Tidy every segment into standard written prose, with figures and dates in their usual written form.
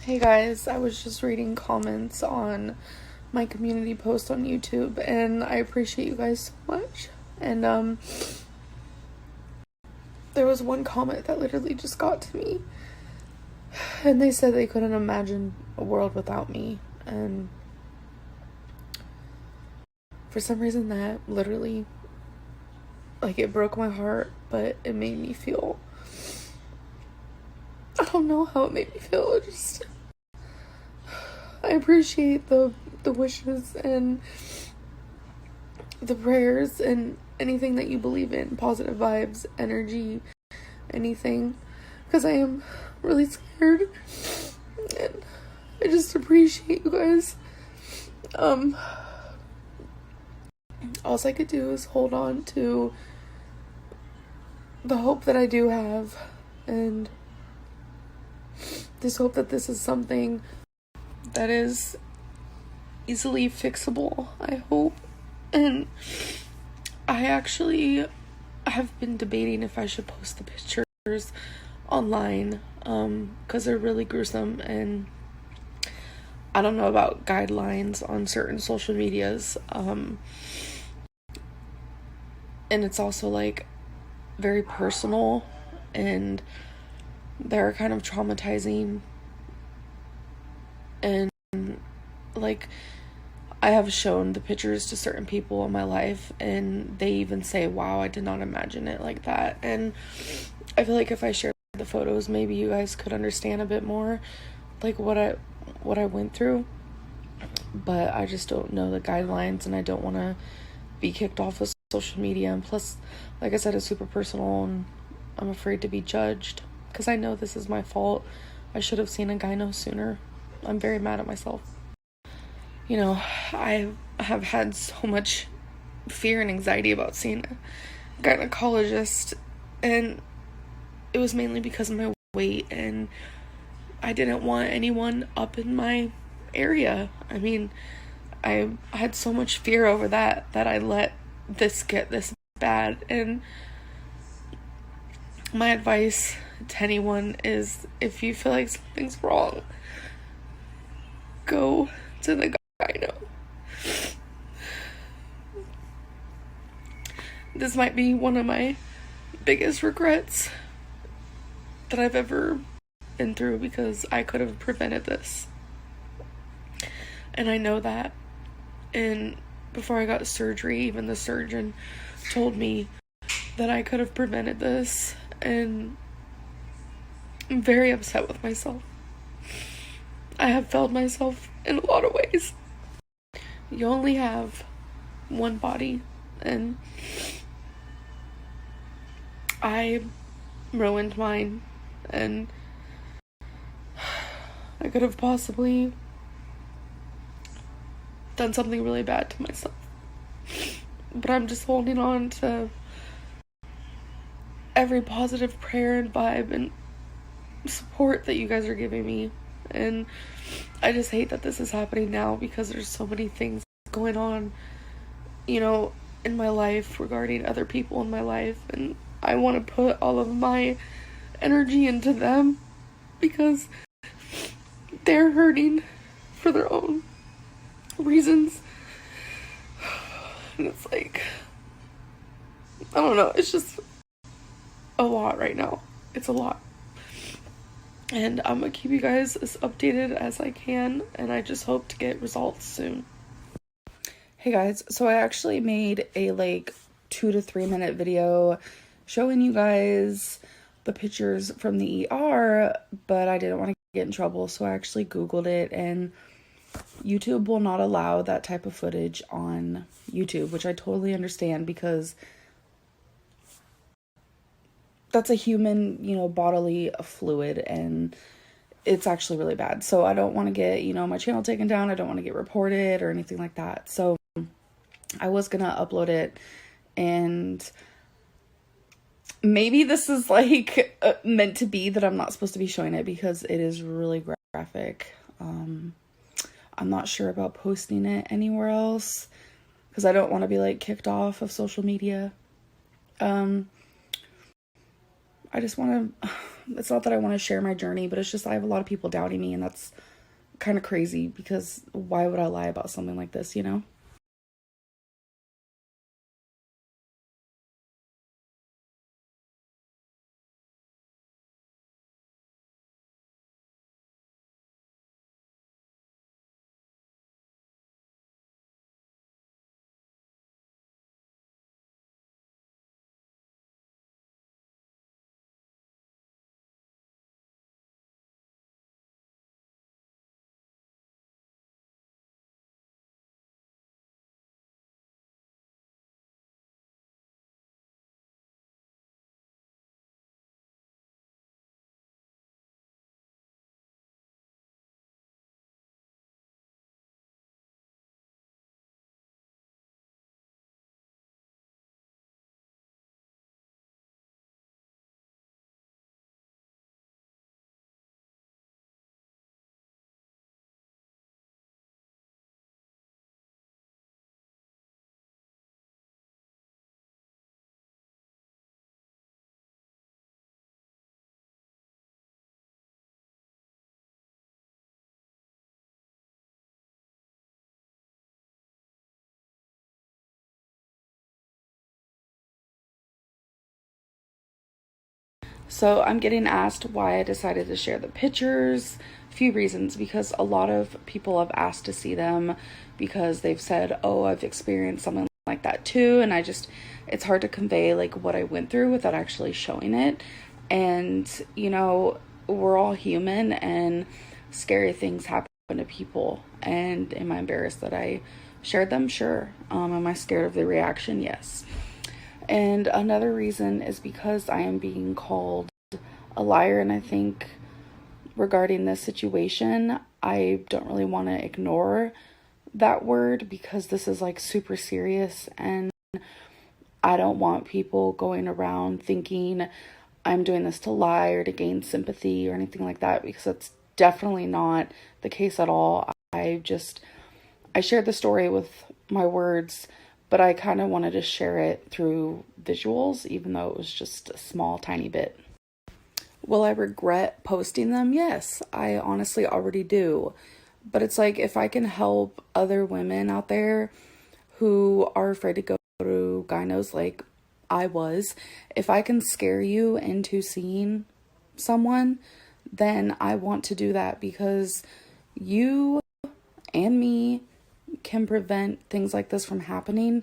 Hey guys, I was just reading comments on my community post on YouTube, and I appreciate you guys so much. And there was one comment that literally just got to me, and they said they couldn't imagine a world without me. And for some reason that literally, like, it broke my heart, but it made me feel, I don't know how it made me feel. I appreciate the wishes and the prayers and anything that you believe in, positive vibes, energy, anything, because I am really scared, and I just appreciate you guys. All I could do is hold on to the hope that I do have, and this hope that this is something that is easily fixable, I hope. And I actually have been debating if I should post the pictures online, because they're really gruesome, and I don't know about guidelines on certain social medias, and it's also like very personal, and they're kind of traumatizing. And like, I have shown the pictures to certain people in my life, and they even say, wow, I did not imagine it like that. And I feel like if I shared the photos, maybe you guys could understand a bit more like what I went through. But I just don't know the guidelines, and I don't want to be kicked off of social media. And plus, like I said, it's super personal, and I'm afraid to be judged because I know this is my fault. I should have seen a gyno sooner. I'm very mad at myself. You know, I have had so much fear and anxiety about seeing a gynecologist, and it was mainly because of my weight, and I didn't want anyone up in my area. I mean, I had so much fear over that I let this get this bad. And my advice to anyone is, if you feel like something's wrong, go to the gyno. This might be one of my biggest regrets that I've ever been through, because I could have prevented this. And I know that. And before I got surgery, even the surgeon told me that I could have prevented this. And I'm very upset with myself. I have failed myself in a lot of ways. You only have one body, and I ruined mine, and I could have possibly done something really bad to myself. But I'm just holding on to every positive prayer and vibe and support that you guys are giving me. And I just hate that this is happening now, because there's so many things going on, you know, in my life regarding other people in my life, and I want to put all of my energy into them because they're hurting for their own reasons. And it's like, I don't know, it's just a lot right now. It's a lot. And I'm gonna keep you guys as updated as I can, and I just hope to get results soon. Hey guys, so I actually made a 2 to 3 minute video showing you guys the pictures from the ER, but I didn't want to get in trouble, so I actually Googled it, and YouTube will not allow that type of footage on YouTube, which I totally understand, because that's a human, bodily fluid, and it's actually really bad. So I don't want to get, my channel taken down. I don't want to get reported or anything like that. So I was going to upload it, and maybe this is meant to be that I'm not supposed to be showing it, because it is really graphic. I'm not sure about posting it anywhere else, because I don't want to be kicked off of social media. I just want to it's not that I want to share my journey, but it's just I have a lot of people doubting me, and that's kind of crazy because why would I lie about something like this, you know? So I'm getting asked why I decided to share the pictures. A few reasons, because a lot of people have asked to see them because they've said, oh, I've experienced something like that too. And it's hard to convey like what I went through without actually showing it. And, you know, we're all human and scary things happen to people. And am I embarrassed that I shared them? Sure. Am I scared of the reaction? Yes. And another reason is because I am being called a liar, and I think regarding this situation, I don't really want to ignore that word because this is like super serious, and I don't want people going around thinking I'm doing this to lie or to gain sympathy or anything like that, because that's definitely not the case at all. I shared the story with my words, but I kind of wanted to share it through visuals, even though it was just a small, tiny bit. Will I regret posting them? Yes, I honestly already do. But it's like, if I can help other women out there who are afraid to go to gynos like I was, if I can scare you into seeing someone, then I want to do that, because you and me can prevent things like this from happening.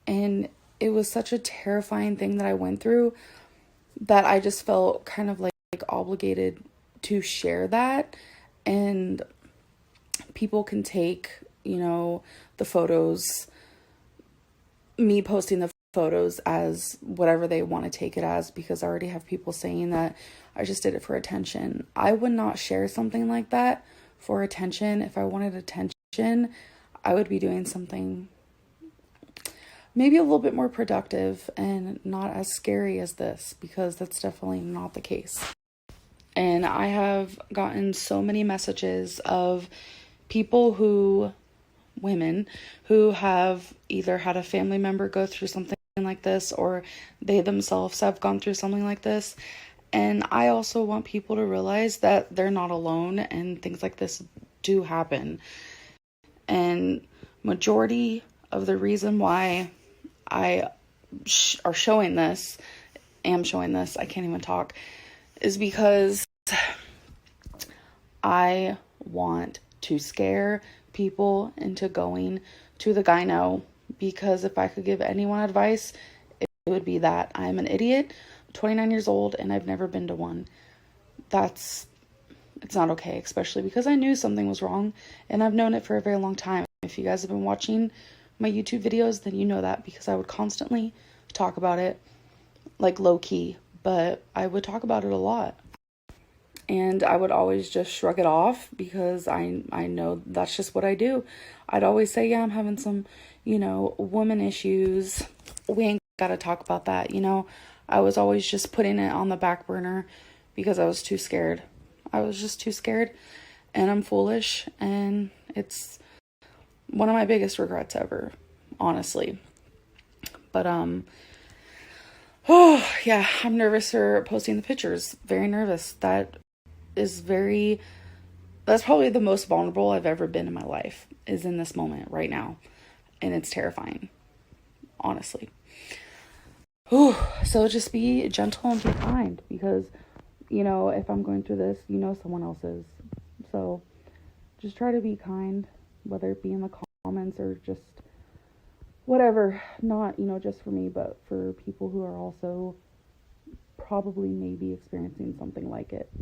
And it was such a terrifying thing that I went through that I just felt kind of like obligated to share that. And people can take, you know, the photos, me posting the photos, as whatever they want to take it as, because I already have people saying that I just did it for attention. I would not share something like that for attention. If I wanted attention, I would be doing something maybe a little bit more productive and not as scary as this, because that's definitely not the case. And I have gotten so many messages of women who have either had a family member go through something like this, or they themselves have gone through something like this. And I also want people to realize that they're not alone and things like this do happen. And majority of the reason why I am showing this, I can't even talk, is because I want to scare people into going to the gyno, because if I could give anyone advice, it would be that. I'm an idiot, 29 years old, and I've never been to one. It's not okay, especially because I knew something was wrong, and I've known it for a very long time. If you guys have been watching my YouTube videos, then you know that, because I would constantly talk about it, like low key, but I would talk about it a lot. And I would always just shrug it off, because I know that's just what I do. I'd always say, yeah, I'm having some, woman issues. We ain't got to talk about that, I was always just putting it on the back burner because I was too scared. I was just too scared, and I'm foolish, and it's one of my biggest regrets ever, honestly. But Oh, yeah, I'm nervous for posting the pictures. Very nervous. That's probably the most vulnerable I've ever been in my life, is in this moment right now. And it's terrifying, honestly. Whew. So just be gentle and be kind, because, if I'm going through this, someone else is. So just try to be kind, whether it be in the comments or just whatever. Not, just for me, but for people who are also probably maybe experiencing something like it.